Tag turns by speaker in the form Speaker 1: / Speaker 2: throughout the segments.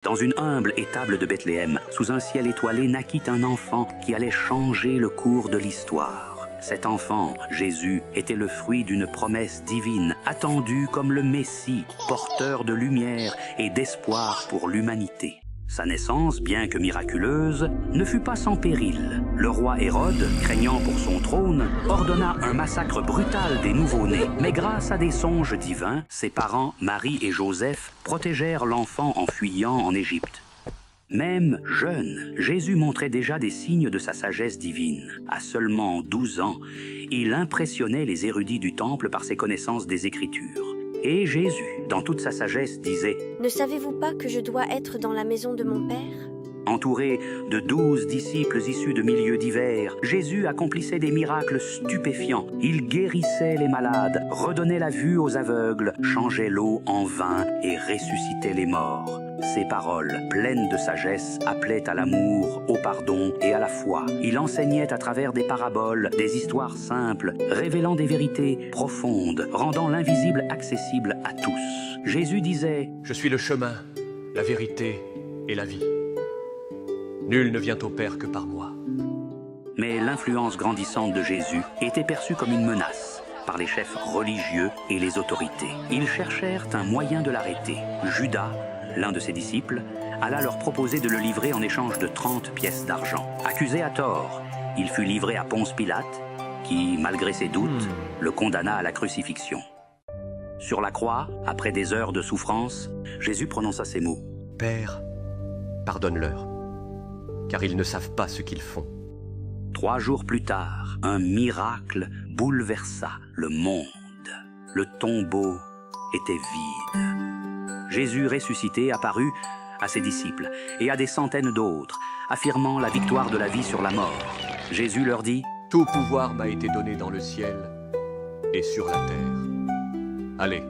Speaker 1: Dans une humble étable de Bethléem, sous un ciel étoilé, naquit un enfant qui allait changer le cours de l'histoire. Cet enfant, Jésus, était le fruit d'une promesse divine, attendue comme le Messie, porteur de lumière et d'espoir pour l'humanité. Sa naissance, bien que miraculeuse, ne fut pas sans péril. Le roi Hérode, craignant pour son trône, ordonna un massacre brutal des nouveau-nés. Mais grâce à des songes divins, ses parents, Marie et Joseph, protégèrent l'enfant en fuyant en Égypte. Même jeune, Jésus montrait déjà des signes de sa sagesse divine. À seulement 12 ans, il impressionnait les érudits du temple par ses connaissances des Écritures. Et Jésus, dans toute sa sagesse, disait «
Speaker 2: Ne savez-vous pas que je dois être dans la maison de mon Père ?»
Speaker 1: Entouré de 12 disciples issus de milieux divers, Jésus accomplissait des miracles stupéfiants. Il guérissait les malades, redonnait la vue aux aveugles, changeait l'eau en vin et ressuscitait les morts. Ses paroles, pleines de sagesse, appelaient à l'amour, au pardon et à la foi. Il enseignait à travers des paraboles, des histoires simples, révélant des vérités profondes, rendant l'invisible accessible à tous. Jésus disait «
Speaker 3: Je suis le chemin, la vérité et la vie. Nul ne vient au Père que par moi. »
Speaker 1: Mais l'influence grandissante de Jésus était perçue comme une menace par les chefs religieux et les autorités. Ils cherchèrent un moyen de l'arrêter. Judas, l'un de ses disciples, alla leur proposer de le livrer en échange de 30 pièces d'argent. Accusé à tort, il fut livré à Ponce Pilate, qui, malgré ses doutes, le condamna à la crucifixion. Sur la croix, après des heures de souffrance, Jésus prononça ces mots.
Speaker 3: « Père, pardonne-leur, car ils ne savent pas ce qu'ils font. »
Speaker 1: 3 jours plus tard, un miracle bouleversa le monde. Le tombeau était vide. Jésus ressuscité apparut à ses disciples et à des centaines d'autres, affirmant la victoire de la vie sur la mort. Jésus leur dit
Speaker 3: « Tout pouvoir m'a été donné dans le ciel et sur la terre. Allez,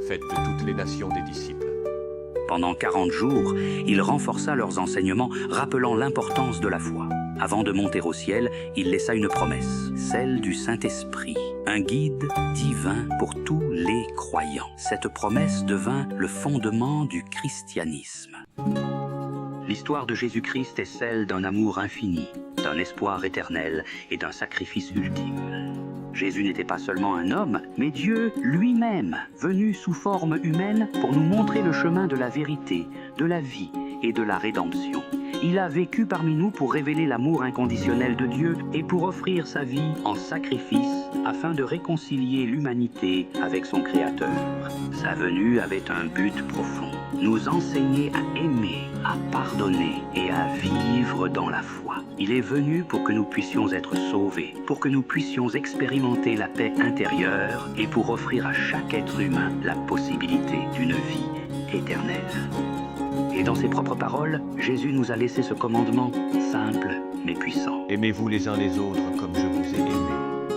Speaker 3: faites de toutes les nations des disciples. »
Speaker 1: Pendant 40 jours, il renforça leurs enseignements, rappelant l'importance de la foi. Avant de monter au ciel, il laissa une promesse, celle du Saint-Esprit, un guide divin pour tous les croyants. Cette promesse devint le fondement du christianisme. L'histoire de Jésus-Christ est celle d'un amour infini, d'un espoir éternel et d'un sacrifice ultime. Jésus n'était pas seulement un homme, mais Dieu lui-même, venu sous forme humaine pour nous montrer le chemin de la vérité, de la vie et de la rédemption. Il a vécu parmi nous pour révéler l'amour inconditionnel de Dieu et pour offrir sa vie en sacrifice afin de réconcilier l'humanité avec son Créateur. Sa venue avait un but profond, nous enseigner à aimer, à pardonner et à vivre dans la foi. Il est venu pour que nous puissions être sauvés, pour que nous puissions expérimenter la paix intérieure et pour offrir à chaque être humain la possibilité d'une vie éternelle. Et dans ses propres paroles, Jésus nous a laissé ce commandement simple mais puissant.
Speaker 3: Aimez-vous les uns les autres comme je vous ai aimés.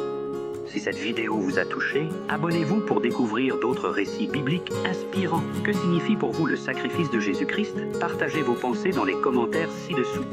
Speaker 1: Si cette vidéo vous a touché, abonnez-vous pour découvrir d'autres récits bibliques inspirants. Que signifie pour vous le sacrifice de Jésus-Christ? Partagez vos pensées dans les commentaires ci-dessous.